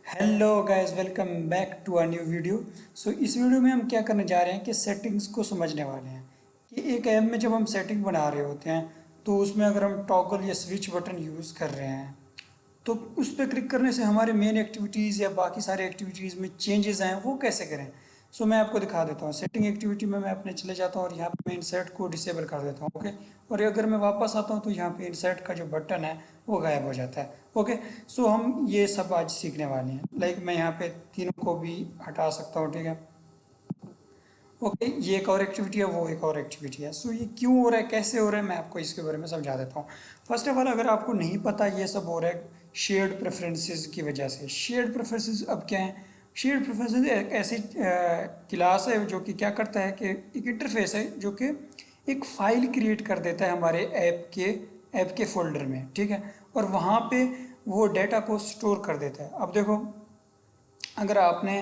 Hello guys, welcome back to a new video. इस video में हम क्या करने जा रहे हैं कि सेटिंग्स को समझने वाले हैं कि एक ऐप में जब हम सेटिंग बना रहे होते हैं तो उसमें अगर हम टॉगल या स्विच बटन यूज़ कर रहे हैं तो उस पर क्लिक करने से हमारे मेन एक्टिविटीज़ या बाकी सारे एक्टिविटीज़ में चेंजेस हैं वो कैसे करें। मैं आपको दिखा देता हूँ। सेटिंग एक्टिविटी में मैं अपने चले जाता हूँ और यहाँ पे मैं इंसर्ट को डिसेबल कर देता हूँ। ओके। और अगर मैं वापस आता हूँ तो यहाँ पे इंसर्ट का जो बटन है वो गायब हो जाता है। ओके। हम ये सब आज सीखने वाले हैं। मैं यहाँ पे तीनों को भी हटा सकता हूँ। ठीक है। ओके। ये एक और एक्टिविटी है, वो एक और एक्टिविटी है। ये क्यों हो रहा है, कैसे हो रहा है, मैं आपको इसके बारे में समझा देता हूँ। फर्स्ट ऑफ ऑल, अगर आपको नहीं पता ये सब हो रहा है शेयर्ड प्रेफरेंसेस की वजह से। शेयर्ड प्रेफरेंसेस अब क्या है? शेयर्ड प्रेफरेंसेस एक ऐसी क्लास है जो कि क्या करता है कि एक इंटरफेस है जो कि एक फ़ाइल क्रिएट कर देता है हमारे ऐप के फोल्डर में। ठीक है। और वहाँ पे वो डेटा को स्टोर कर देता है। अब देखो, अगर आपने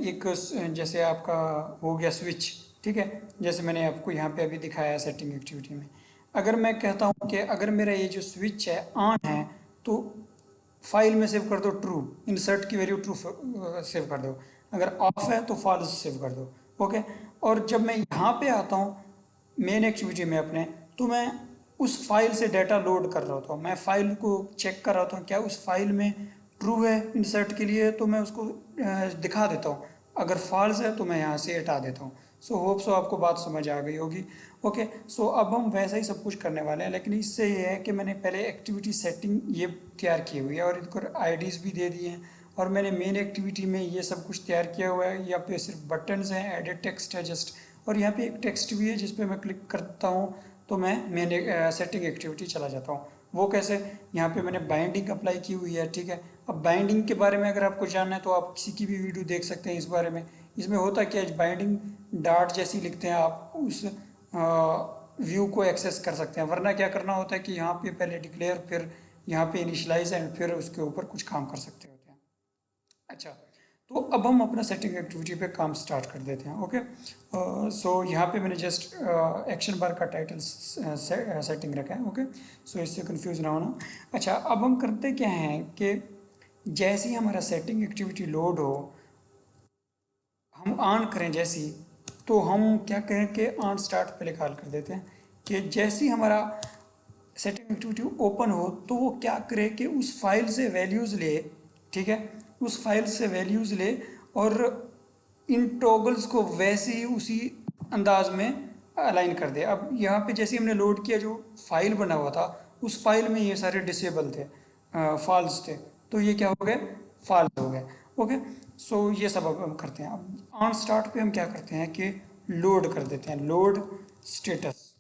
एक जैसे आपका हो गया स्विच। ठीक है। जैसे मैंने आपको यहाँ पे अभी दिखाया है सेटिंग एक्टिविटी में। अगर मैं कहता हूँ कि अगर मेरा ये जो स्विच है ऑन है तो फाइल में सेव कर दो ट्रू, इंसर्ट की वैल्यू ट्रू सेव कर दो। अगर ऑफ है तो फॉल्स सेव कर दो। ओके। और जब मैं यहाँ पे आता हूँ मेन एक्टिविटी में अपने, तो मैं उस फाइल से डाटा लोड कर रहा होता हूँ। मैं फाइल को चेक कर रहा होता हूँ क्या उस फाइल में ट्रू है इंसर्ट के लिए, तो मैं उसको दिखा देता हूँ। अगर फॉल्स है तो मैं यहाँ से हटा देता हूँ। होप सो आपको बात समझ आ गई होगी। ओके। अब हम वैसा ही सब कुछ करने वाले हैं, लेकिन इससे ये है कि मैंने पहले एक्टिविटी सेटिंग ये तैयार की हुई है और इनको आईडीज़ भी दे दिए हैं। और मैंने मेन एक्टिविटी में ये सब कुछ तैयार किया हुआ है। यहाँ पे सिर्फ बटन्स हैं, एडिट टेक्स्ट है जस्ट। और यहाँ पे एक टेक्स्ट भी है जिस पे मैं क्लिक करता हूँ तो मैं मेन सेटिंग एक्टिविटी चला जाता हूँ। वो कैसे? यहाँ पे मैंने बाइंडिंग अप्लाई की हुई है। ठीक है। अब बाइंडिंग के बारे में अगर आपको जानना है तो आप किसी की भी वीडियो देख सकते हैं इस बारे में। इसमें होता क्या है, बाइंडिंग डार्ट जैसी लिखते हैं, आप उस व्यू को एक्सेस कर सकते हैं। वरना क्या करना होता है कि यहाँ पे पहले डिक्लेयर, फिर यहाँ पे इनिशलाइज एंड फिर उसके ऊपर कुछ काम कर सकते होते हैं। अच्छा। अब हम अपना सेटिंग एक्टिविटी पे काम स्टार्ट कर देते हैं। ओके। यहाँ पे मैंने जस्ट एक्शन बार का टाइटल सेटिंग रखा है। ओके। इससे कंफ्यूज ना होना। अच्छा, अब हम करते क्या हैं कि जैसे ही हमारा सेटिंग एक्टिविटी लोड हो, हम ऑन करें जैसी, तो हम क्या करें कि ऑन स्टार्ट पहले कॉल कर देते हैं कि जैसे ही हमारा सेटिंग एक्टिविटी ओपन हो तो वो क्या करे कि उस फाइल से वैल्यूज़ ले। ठीक है। उस फाइल से वैल्यूज़ ले और इन टॉगल्स को वैसे ही उसी अंदाज में अलाइन कर दे। अब यहाँ पे जैसे हमने लोड किया, जो फाइल बना हुआ था उस फाइल में ये सारे डिसेबल थे, फॉल्स थे, तो ये क्या हो गए? फॉल्स हो गए। ओके। ये सब अब हम करते हैं। अब ऑन स्टार्ट पे हम क्या करते हैं कि लोड कर देते हैं, लोड स्टेटस।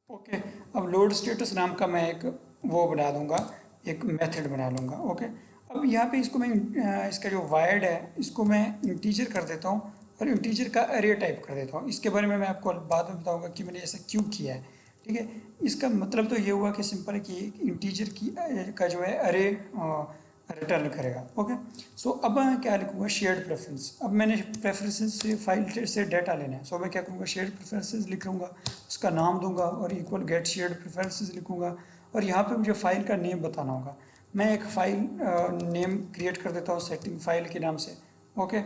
ओके। अब लोड स्टेटस नाम का मैं एक वो बना दूंगा, एक मेथड बना लूँगा। ओके। अब यहाँ पे इसको मैं इसका जो वायर्ड है इसको मैं इंटीजर कर देता हूँ और इंटीजर का अरे टाइप कर देता हूँ। इसके बारे में मैं आपको बाद में बताऊँगा कि मैंने ऐसा क्यों किया है। ठीक है। इसका मतलब तो ये हुआ कि सिंपल है कि इंटीजर की का जो है अरे रिटर्न करेगा। ओके। अब मैं क्या लिखूँगा? Shared preference. अब मैंने प्रेफरेंसेस से फाइल से डाटा लेना है। मैं क्या करूँगा? शेयर्ड प्रेफरेंसेस लिखूँगा, उसका नाम दूंगा और इक्वल गेट शेयर्ड प्रेफरेंसेस लिखूँगा। और यहाँ पे मुझे फ़ाइल का नेम बताना होगा। मैं एक फ़ाइल नेम क्रिएट कर देता हूँ सेटिंग फाइल के नाम से। ओके।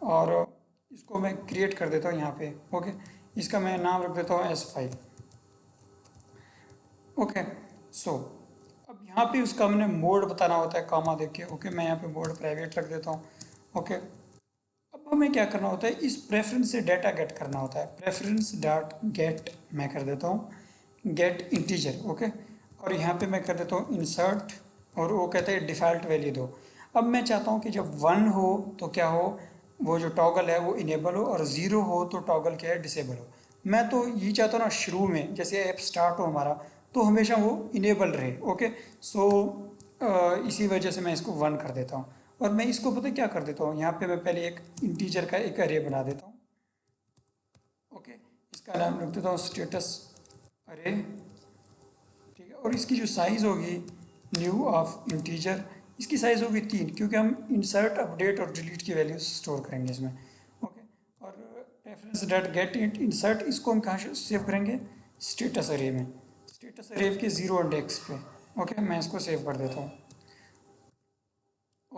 और इसको मैं क्रिएट कर देता हूँ यहाँ पे। ओके। इसका मैं नाम रख देता हूँ एस फाइल। ओके। सो अब यहाँ पे उसका मैंने मोड बताना होता है कामा देख के। ओके। मैं यहाँ पे मोड प्राइवेट रख देता हूँ। ओके। अब हमें क्या करना होता है? इस प्रेफरेंस से डाटा गेट करना होता है। प्रेफरेंस डॉट गेट मैं कर देता हूँ गेट इंटीजर। ओके। और यहाँ पे मैं कर देता हूँ इंसर्ट और वो कहते हैं डिफ़ॉल्ट वैल्यू दो। अब मैं चाहता हूँ कि जब 1 हो तो क्या हो, वो जो टॉगल है वो इनेबल हो, और 0 हो तो टॉगल क्या है? डिसेबल हो। मैं तो ये चाहता हूँ ना, शुरू में जैसे ऐप स्टार्ट हो हमारा तो हमेशा वो इनेबल रहे। ओके। इसी वजह से मैं इसको 1 कर देता हूँ। और मैं इसको पता है क्या कर देता हूँ? यहाँ पे मैं पहले एक इंटीजर का एक अरे बना देता हूँ। ओके। इसका नाम रख देता हूँ स्टेटस अरे। ठीक है। और इसकी जो साइज़ होगी न्यू ऑफ इंटीजर, इसकी साइज़ होगी 3, क्योंकि हम इंसर्ट अपडेट और डिलीट की वैल्यूज स्टोर करेंगे इसमें। ओके। और रेफरेंस डॉट गेट इंसर्ट, इसको हम कहाँ सेव करेंगे? स्टेटस अरे में, स्टेटस अरे के 0 इंडेक्स पे। ओके। मैं इसको सेव कर देता हूँ।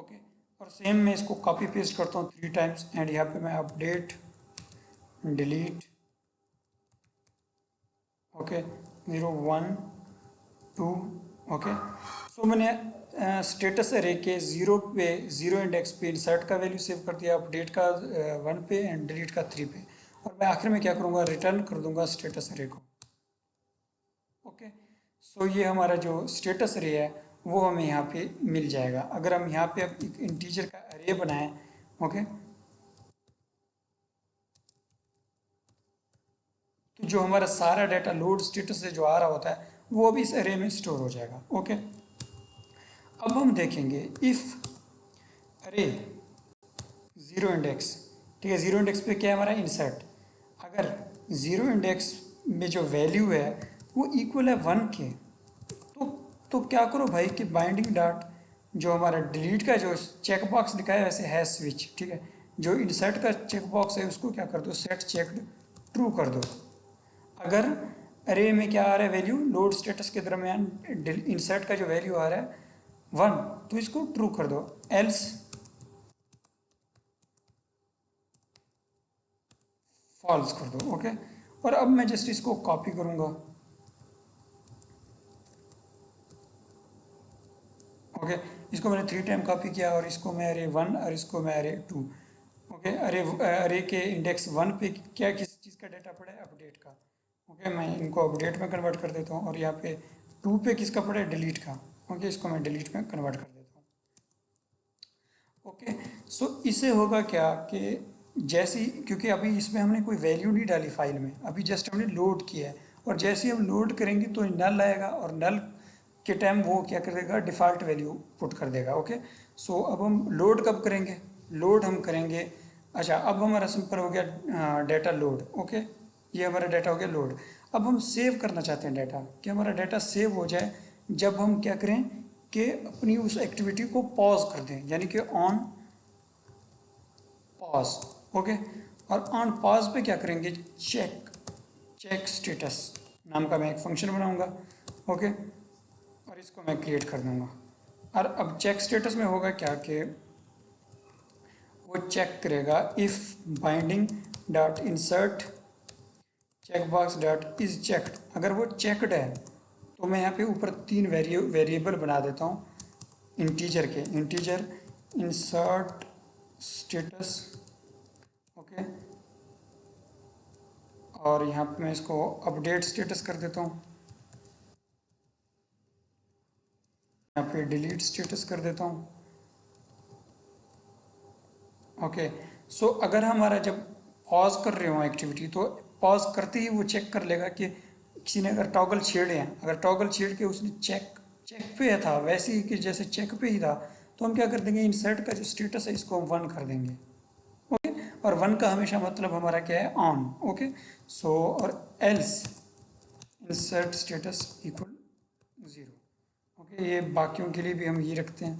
ओके। और सेम मैं इसको कॉपी पेस्ट करता हूँ 3 टाइम्स एंड यहाँ पे मैं अपडेट डिलीट ओके 0 1 2 ओके। सो मैंने स्टेटस एरे के 0 पे 0 इंडेक्स पे इंसर्ट का वैल्यू सेव कर दिया, अपडेट का 1 पे एंड डिलीट का 3 पे, और मैं आखिर में क्या करूँगा, रिटर्न कर दूंगा स्टेटस एरे को। ओके। सो ये हमारा जो स्टेटस एरे है वो हमें यहाँ पे मिल जाएगा। अगर हम यहाँ पे अब एक इंटीजर का एरे बनाएं, ओके, तो जो हमारा सारा डाटा लोड स्टेटस से जो आ रहा होता है वो भी इस एरे में स्टोर हो जाएगा। ओके। अब हम देखेंगे इफ अरे ज़ीरो इंडेक्स, ठीक है, ज़ीरो इंडेक्स पे क्या है हमारा इंसर्ट, अगर ज़ीरो इंडेक्स में जो वैल्यू है वो इक्वल है 1 के, तो क्या करो भाई कि बाइंडिंग डॉट जो हमारा डिलीट का जो चेक बॉक्स दिखा है वैसे है स्विच, ठीक है, जो इंसर्ट का चेक बॉक्स है उसको क्या कर दो, सेट चेक्ड ट्रू कर दो। अगर अरे में क्या आ रहा है वैल्यू, लोड स्टेटस के दरमियान इंसर्ट का जो वैल्यू आ रहा है 1, तो इसको ट्रू कर दो, एल्स फॉल्स कर दो। ओके। और अब मैं जस्ट इसको कॉपी करूंगा। ओके। इसको मैंने 3 टाइम कॉपी किया और इसको मैं अरे 1 और इसको मैं अरे 2। ओके। अरे के इंडेक्स 1 पे क्या किस चीज़ का डाटा पड़ा है, अपडेट का। ओके। मैं इनको अपडेट में कन्वर्ट कर देता हूँ और यहाँ पे 2 पे किसका पड़ा है, डिलीट का। ओके। इसको मैं डिलीट में कन्वर्ट कर देता हूँ। ओके। सो इससे होगा क्या कि जैसे क्योंकि अभी इसमें हमने कोई वैल्यू नहीं डाली फाइल में, अभी जस्ट हमने लोड किया है, और जैसे ही हम लोड करेंगे तो नल आएगा और नल के टाइम वो क्या कर देगा, डिफ़ॉल्ट वैल्यू पुट कर देगा। ओके। सो अब हम लोड कब करेंगे, लोड हम करेंगे, अच्छा अब हमारा सिंपल हो गया डाटा लोड। ओके। ये हमारा डाटा हो गया लोड। अब हम सेव करना चाहते हैं डाटा, कि हमारा डाटा सेव हो जाए जब हम क्या करें कि अपनी उस एक्टिविटी को पॉज कर दें, यानी कि ऑन पॉज। ओके। और ऑन पॉज पे क्या करेंगे, चेक स्टेटस नाम का मैं एक फंक्शन बनाऊंगा। ओके। और इसको मैं क्रिएट कर दूंगा। और अब चेक स्टेटस में होगा क्या कि वो चेक करेगा if binding dot insert checkbox dot is checked, अगर वो चेक्ड है तो मैं यहाँ पे ऊपर 3 वेरिएबल बना देता हूँ इंटीजर के, इंटीजर इंसर्ट स्टेटस। ओके। और यहाँ पे मैं इसको अपडेट स्टेटस कर देता हूँ, यहाँ पे डिलीट स्टेटस कर देता हूँ। ओके। सो अगर हमारा जब पॉज कर रहे हो एक्टिविटी, तो पॉज करते ही वो चेक कर लेगा कि किसी ने अगर टॉगल छेड़े हैं, अगर टॉगल छेड़ के उसने चेक चेक पे था वैसे ही कि जैसे चेक पे ही था, तो हम क्या कर देंगे, इंसर्ट का जो स्टेटस है इसको हम 1 कर देंगे। ओके। और 1 का हमेशा मतलब हमारा क्या है, ऑन। ओके। सो और else insert status equal 0। Okay. ये बाकियों के लिए भी हम ये रखते हैं।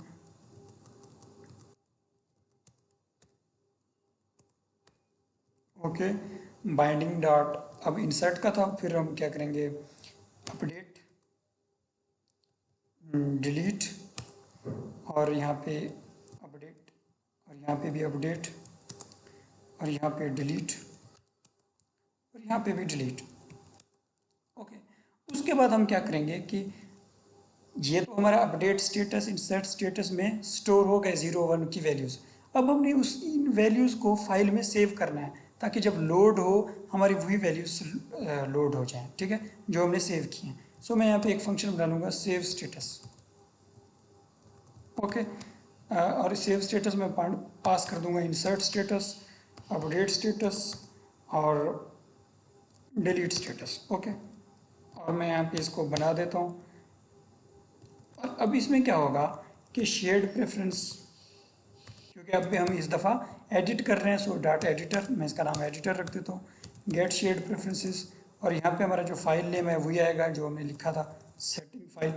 ओके। बाइंडिंग डॉट अब इंसर्ट का था, फिर हम क्या करेंगे, अपडेट डिलीट, और यहाँ पे अपडेट, और यहाँ पे भी अपडेट, और यहाँ पे डिलीट, और यहाँ पे भी डिलीट। ओके। उसके बाद हम क्या करेंगे कि ये तो हमारा अपडेट स्टेटस इंसर्ट स्टेटस में स्टोर हो गए 0 1 की वैल्यूज़। अब हमने उस इन वैल्यूज़ को फाइल में सेव करना है ताकि जब लोड हो हमारी वही वैल्यूज लोड हो जाएं, ठीक है, जो हमने सेव किए हैं। सो मैं यहाँ पे एक फंक्शन बना लूँगा सेव स्टेटस। ओके। और सेव स्टेटस में पास कर दूंगा इंसर्ट स्टेटस, अपडेट स्टेटस और डिलीट स्टेटस। ओके। और मैं यहाँ पे इसको बना देता हूँ। और अब इसमें क्या होगा कि शेयर्ड प्रेफरेंस, क्योंकि अब भी हम इस दफ़ा एडिट कर रहे हैं, सो डाटा एडिटर, मैं इसका नाम एडिटर रख देता हूँ, गेट शेयर्ड प्रेफरेंसेस। और यहाँ पे हमारा जो फाइल नेम है वही आएगा जो हमने लिखा था, setting file.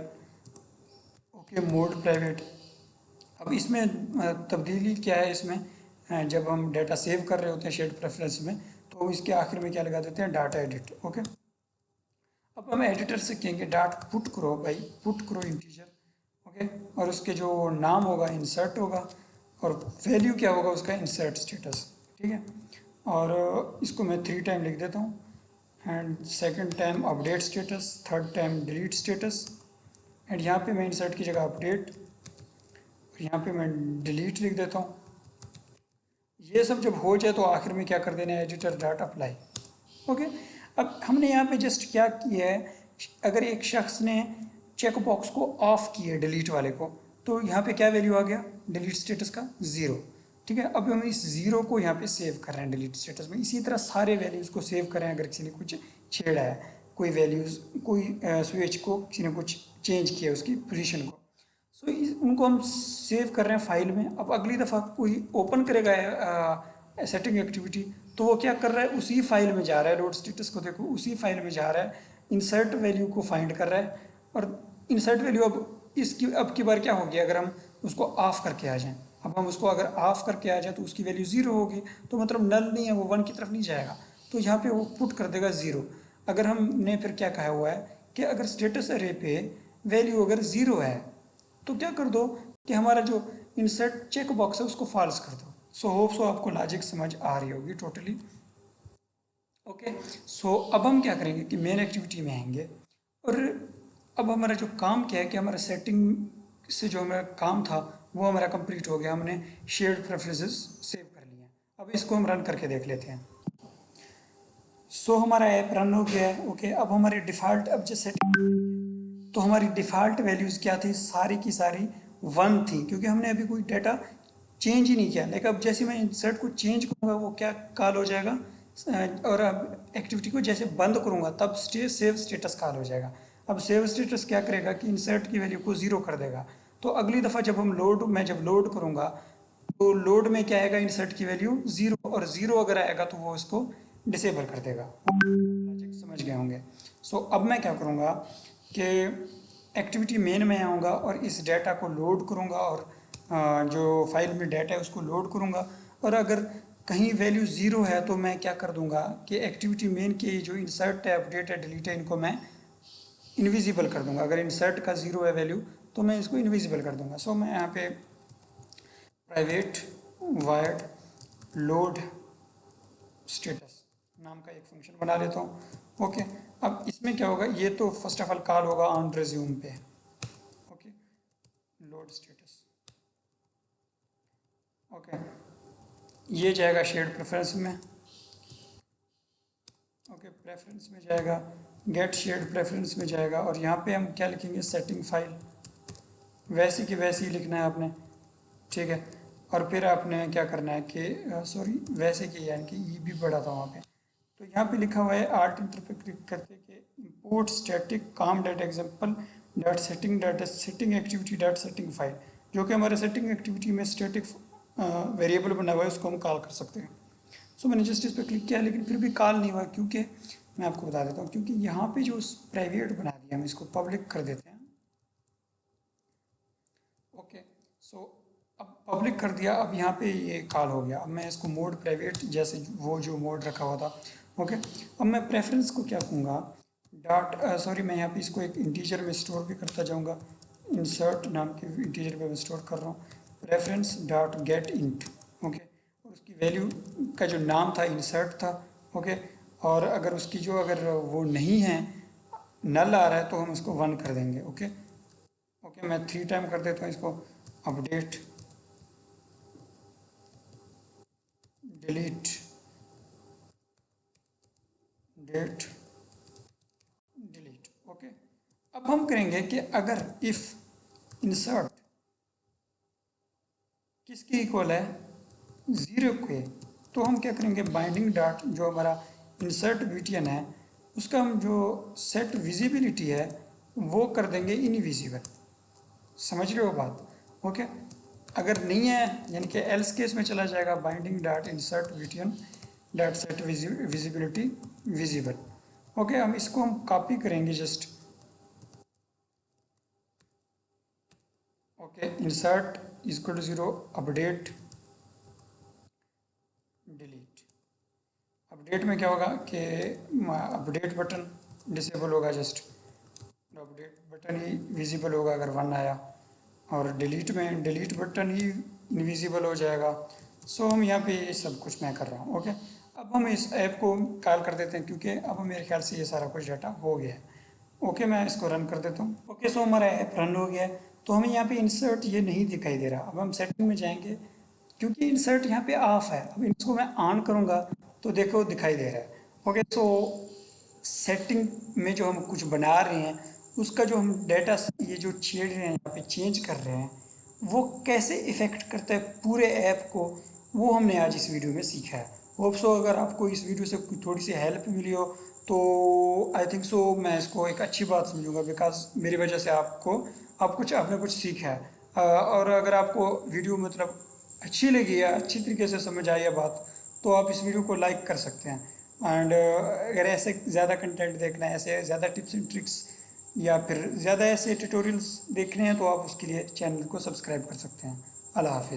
Okay. Mode private. अब इसमें तब्दीली क्या है, इसमें जब हम डाटा सेव कर रहे होते हैं शेयर्ड प्रेफरेंस में, तो इसके आखिर में क्या लगा देते हैं, डाटा एडिट। ओके। अब हम एडिटर से कहेंगे डाट पुट करो भाई, पुट करो इंटीजर। ओके। ओके। और उसके जो नाम होगा इंसर्ट होगा, और वैल्यू क्या होगा उसका, इंसर्ट स्टेटस। ठीक है, और इसको मैं 3 टाइम लिख देता हूँ, and second time update status, third time delete status, and यहाँ पे मैं इंसर्ट की जगह अपडेट और यहाँ पे मैं डिलीट लिख देता हूँ। ये सब जब हो जाए तो आखिर में क्या कर देना है, एडिटर डॉट अप्लाई। ओके। अब हमने यहाँ पे जस्ट क्या किया है, अगर एक शख्स ने चेक बॉक्स को ऑफ किया डिलीट वाले को, तो यहाँ पे क्या वैल्यू आ गया डिलीट स्टेटस का, ज़ीरो। ठीक है, अब हम इस ज़ीरो को यहाँ पे सेव कर रहे हैं डिलीट स्टेटस में। इसी तरह सारे वैल्यूज़ को सेव करें, अगर किसी ने कुछ छेड़ा है, कोई वैल्यूज़, कोई स्विच को किसी ने कुछ चेंज किया उसकी पोजीशन को, सो उनको हम सेव कर रहे हैं फाइल में। अब अगली दफ़ा कोई ओपन करेगा सेटिंग एक्टिविटी, तो वो क्या कर रहा है, उसी फाइल में जा रहा है, लोड स्टेटस को देखो, उसी फाइल में जा रहा है, इंसर्ट वैल्यू को फाइंड कर रहा है। और इंसर्ट वैल्यू अब इसकी अब की बार क्या होगी, अगर हम उसको ऑफ करके आ जाएं, अब हम उसको अगर ऑफ करके आ जाए तो उसकी वैल्यू ज़ीरो होगी, तो मतलब नल नहीं है, वो वन की तरफ नहीं जाएगा, तो यहाँ पे वो पुट कर देगा ज़ीरो। अगर हमने फिर क्या कहा हुआ है कि अगर स्टेटस अरे पे वैल्यू अगर ज़ीरो है, तो क्या कर दो कि हमारा जो इंसर्ट चेक बॉक्स है उसको फॉल्स कर दो। सो होप सो आपको लॉजिक समझ आ रही होगी टोटली। ओके। सो अब हम क्या करेंगे कि मेन एक्टिविटी में आएंगे, और अब हमारा जो काम क्या है कि हमारा सेटिंग से जो हमारा काम था वो हमारा कंप्लीट हो गया, हमने शेयर्ड प्रेफरेंसेस सेव कर लिए हैं। अब इसको हम रन करके देख लेते हैं। सो हमारा ऐप रन हो गया है। ओके, अब हमारे डिफ़ॉल्ट, अब जैसे तो हमारी डिफ़ॉल्ट वैल्यूज़ क्या थी, सारी की सारी वन थी, क्योंकि हमने अभी कोई डाटा चेंज ही नहीं किया। लेकिन अब जैसे मैं इंसर्ट को चेंज करूँगा वो क्या कॉल हो जाएगा, और अब एक्टिविटी को जैसे बंद करूँगा तब सेव स्टेटस कॉल हो जाएगा। अब सेव स्टेटस क्या करेगा कि इंसर्ट की वैल्यू को ज़ीरो कर देगा। तो अगली दफ़ा जब मैं जब लोड करूँगा, तो लोड में क्या आएगा, इंसर्ट की वैल्यू ज़ीरो, और ज़ीरो अगर आएगा तो वो इसको डिसेबल कर देगा। लॉजिक समझ गए होंगे। सो अब मैं क्या करूँगा कि एक्टिविटी मेन में आऊँगा और इस डाटा को लोड करूँगा, और जो फाइल में डाटा है उसको लोड करूँगा। और अगर कहीं वैल्यू ज़ीरो है तो मैं क्या कर दूँगा कि एक्टिविटी मेन के जो इंसर्ट है, अपडेट है, डिलीट है, इनको मैं इनविजिबल कर दूँगा। अगर इंसर्ट का ज़ीरो है वैल्यू तो मैं इसको इनविजिबल कर दूँगा। सो मैं यहाँ पे प्राइवेट वायर्ड लोड स्टेटस नाम का एक फंक्शन बना लेता हूँ। ओके, अब इसमें क्या होगा, ये तो फर्स्ट ऑफ ऑल कॉल होगा ऑन रिज्यूम पे। Okay, load status. ओके, ये जाएगा शेयर्ड प्रेफरेंस में। ओके, प्रेफरेंस में जाएगा, गेट शेयर्ड प्रेफरेंस में जाएगा, और यहाँ पे हम क्या लिखेंगे, सेटिंग फाइल, वैसी की वैसी ही लिखना है आपने। ठीक है, और फिर आपने क्या करना है कि सॉरी, वैसे की यानी कि ई भी पड़ा था वहाँ पे, तो यहाँ पे लिखा हुआ है आर्ट इंटर पे क्लिक करके कि इंपोर्ट स्टैटिक काम dot example dot setting activity dot setting file, जो कि हमारे सेटिंग एक्टिविटी में स्टैटिक वेरिएबल बना हुआ है, उसको हम कॉल कर सकते हैं। सो मैंने जस्ट इस पर क्लिक किया, लेकिन फिर भी कॉल नहीं हुआ, क्योंकि मैं आपको बता देता हूँ, क्योंकि यहाँ पे जो प्राइवेट बना दिया हम इसको पब्लिक कर देते हैं। ओके, सो अब पब्लिक कर दिया, अब यहाँ पे ये कॉल हो गया। अब मैं इसको मोड प्राइवेट, जैसे वो जो मोड रखा हुआ था। ओके, अब मैं प्रेफरेंस को क्या कहूँगा, डॉट सॉरी, मैं यहाँ पे इसको एक इंटीजर में स्टोर भी करता जाऊँगा। इंसर्ट नाम के इंटीजर पे मैं स्टोर कर रहा हूँ, preference dot gate int. Okay, और उसकी वैल्यू का जो नाम था इंसर्ट था। ओके, और अगर उसकी जो अगर वो नहीं है, नल आ रहा है, तो हम इसको वन कर देंगे। ओके। ओके, मैं 3 टाइम कर देता हूँ इसको, update, delete, date, delete. Okay, अब हम करेंगे कि अगर इफ़ इंसर्ट किसके इक्वल है, ज़ीरो के, तो हम क्या करेंगे, बाइंडिंग डॉट जो हमारा इंसर्ट बीटीएन है उसका हम जो सेट विजिबिलिटी है वो कर देंगे इनविजिबल। समझ रहे हो बात। ओके, अगर नहीं है यानी कि एल्स केस में चला जाएगा, binding dot insert BTN dot set visibility visible. Okay, हम इसको हम कॉपी करेंगे just. Okay, insert equal to zero, update, delete. Update में क्या होगा कि अपडेट बटन डिसेबल होगा जस्ट, अपडेट बटन ही विजिबल होगा अगर वन आया। और डिलीट में डिलीट बटन ही इनविजिबल हो जाएगा। सो हम यहाँ पे ये सब कुछ मैं कर रहा हूँ। ओके, अब हम इस ऐप को कॉल कर देते हैं क्योंकि अब मेरे ख्याल से ये सारा कुछ डाटा हो गया है। ओके, मैं इसको रन कर देता हूँ। ओके, सो हमारा ऐप रन हो गया है। तो हमें यहाँ पे इंसर्ट ये नहीं दिखाई दे रहा। अब हम सेटिंग में जाएंगे क्योंकि इंसर्ट यहाँ पे ऑफ है। अब इसको मैं ऑन करूँगा तो देखो दिखाई दे रहा है। ओके, सो सेटिंग में जो हम कुछ बना रहे हैं उसका जो हम डाटा ये जो छेड़ रहे हैं यहाँ पे चेंज कर रहे हैं वो कैसे इफ़ेक्ट करता है पूरे ऐप को, वो हमने आज इस वीडियो में सीखा है। होप सो अगर आपको इस वीडियो से थोड़ी सी हेल्प मिली हो तो आई थिंक सो मैं इसको एक अच्छी बात समझूंगा, बिकॉज मेरी वजह से आपने कुछ सीखा है। और अगर आपको वीडियो मतलब अच्छी लगी है, अच्छी तरीके से समझ आई है बात, तो आप इस वीडियो को लाइक कर सकते हैं। एंड अगर ऐसे ज़्यादा कंटेंट देखना है, ऐसे ज़्यादा टिप्स एंड ट्रिक्स या फिर ज़्यादा ऐसे ट्यूटोरियल्स देखने हैं तो आप उसके लिए चैनल को सब्सक्राइब कर सकते हैं। अल्लाह हाफिज़।